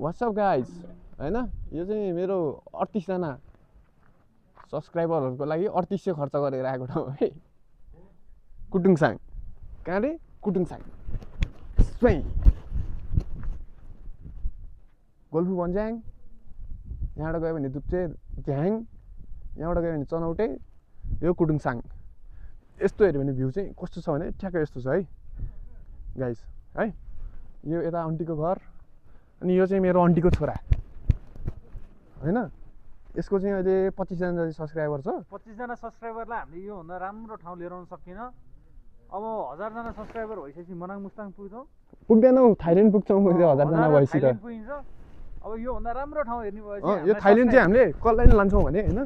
what's up guys हैन यो चाहिँ मेरो 38 जना सब्स्क्राइबरहरुको लागि 3800 खर्च गरेर आएको ठाउँ है कुटुङसाङ कहाँ रे कुटुङसाङ स्वै गोल्फु भन्ज्याङ यहाँबाट गयो भने दुप्चे झ्याङ यहाँबाट गयो भने चनौटे यो कुटुङसाङ यस्तो हेर्यो भने भ्यू चाहिँ कस्तो छ भने ठ्याक्कै यस्तो छ है गाइस है यो यता आन्टीको घर अनि यो चाहिँ मेरो आन्टीको छोरा हैन यसको चाहिँ अहिले 25 जना जति सब्स्क्राइबर छ 25 जना सब्स्क्राइबरलाई हामीले यो भन्दा राम्रो ठाउँ लिएर आउन सकिन अब 1000 जना सब्स्क्राइबर भइसकेपछि मनाङ मुस्ताङ पुग्छौं पुग्दैनौ थाइल्यान्ड पुग्छौं मैले 1000 जना भइसक्यो थाइल्यान्ड पुगिन्छ अब यो भन्दा राम्रो ठाउँ हेर्ने भएपछि यो थाइल्यान्ड चाहिँ हामीले कसलाई लान्छौं भने हैन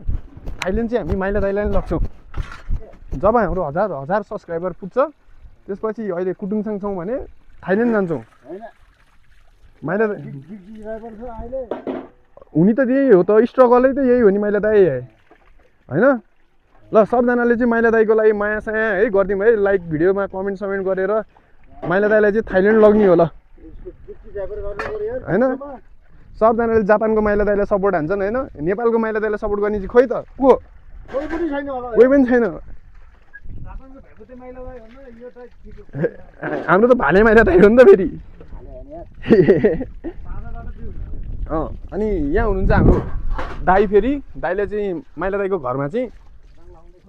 थाइल्यान्ड चाहिँ हामी माइला दाइलाई लग्छौं जब हाम्रो 1000 सब्स्क्राइबर पुग्छ त्यसपछि अहिले कुटुङसँग छौं भने थाइल्यान्ड जान्छौं हैन माइला सब्स्क्राइबर छ अहिले हुनी त यही हो त स्ट्रगलै त यही हो नि माइला दाइ हैन ल सबजनाले चाहिँ माइला दाइको लागि माया साया है गर्दिम है लाइक भिडियोमा कमेन्ट समेन्ट गरेर माइला दाइलाई चाहिँ थाइल्यान्ड लग्ने हो ल हैन सबजनाले जापानको माइला दाइलाई सपोर्ट हान्छन् हैन नेपालको माइला दाइलाई सपोर्ट गर्ने चाहिँ खोइ त को कोही पनि छैन होला कोही पनि छैन जापानको भेकोते माइला दाइ भन्दा यो त ठिक हो हाम्रो त भाले माइला दाइ हो नि त फेरि अनि यहाँ हुनुहुन्छ हाम्रो दाइ फेरि दाइले चाहिँ माइला दाइको घरमा चाहिँ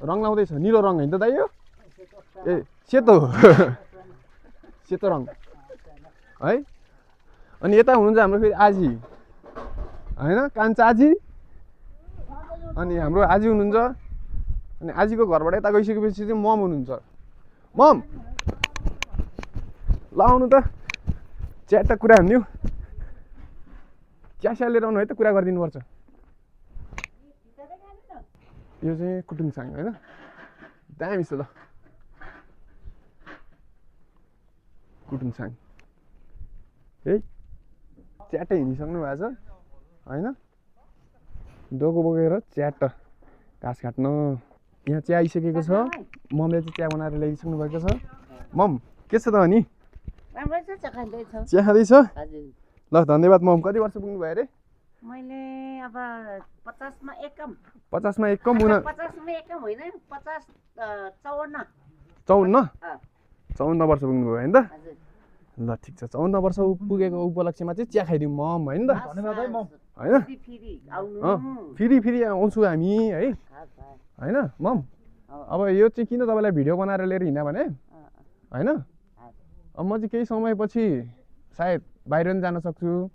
रङ लाउँदैछ निलो रङ हैन त दाइ यो ए सेतो सेतो रङ है अनि यता हुनुहुन्छ हाम्रो फेरि आजी हैन कान्छा आजी अनि हाम्रो आजी हुनुहुन्छ अनि आजीको घरबाट यता गइसकेपछि चाहिँ मम हुनुहुन्छ मम ल आउनु त च्याट्टा कुरा हान्दिउ चिया लिएर आउनु है त कुरा गरिदिनु पर्छ यो चाहिँ कुटुङसाङ हैन दामी छ ल कुटुङसाङ है च्याट्टै हिँडिसक्नु भएको छ हैन डोको बोकेर च्याट्ट घाँस काट्न यहाँ चिया आइसकेको छ ममले चाहिँ चिया बनाएर ल्याइसक्नु भएको छ मम के छ त अनि राम्रै छ खाँदैछ चिया खाँदैछ हजुर ल धन्यवाद मम कति वर्ष पुग्नु भयो अरे मैले अब 50 मा एक कम 50 मा एक कम हुन 50 मा एक कम होइन 50 54 54 वर्ष पुग्नु भयो हैन त हजुर ल ठिक छ 54 वर्ष पुगेको उपलक्ष्यमा चाहिँ चिया खाइदिउँ मम हैन त धन्यवाद है मम हैन फेरि आउनु फेरि आउँछु हामी है हैन मम अब यो चाहिँ किन तपाईलाई भिडियो बनाएर लिएर हिँड्या भने हैन अब म चाहिँ केही समयपछि सायद बाहिर पनि जान सक्छु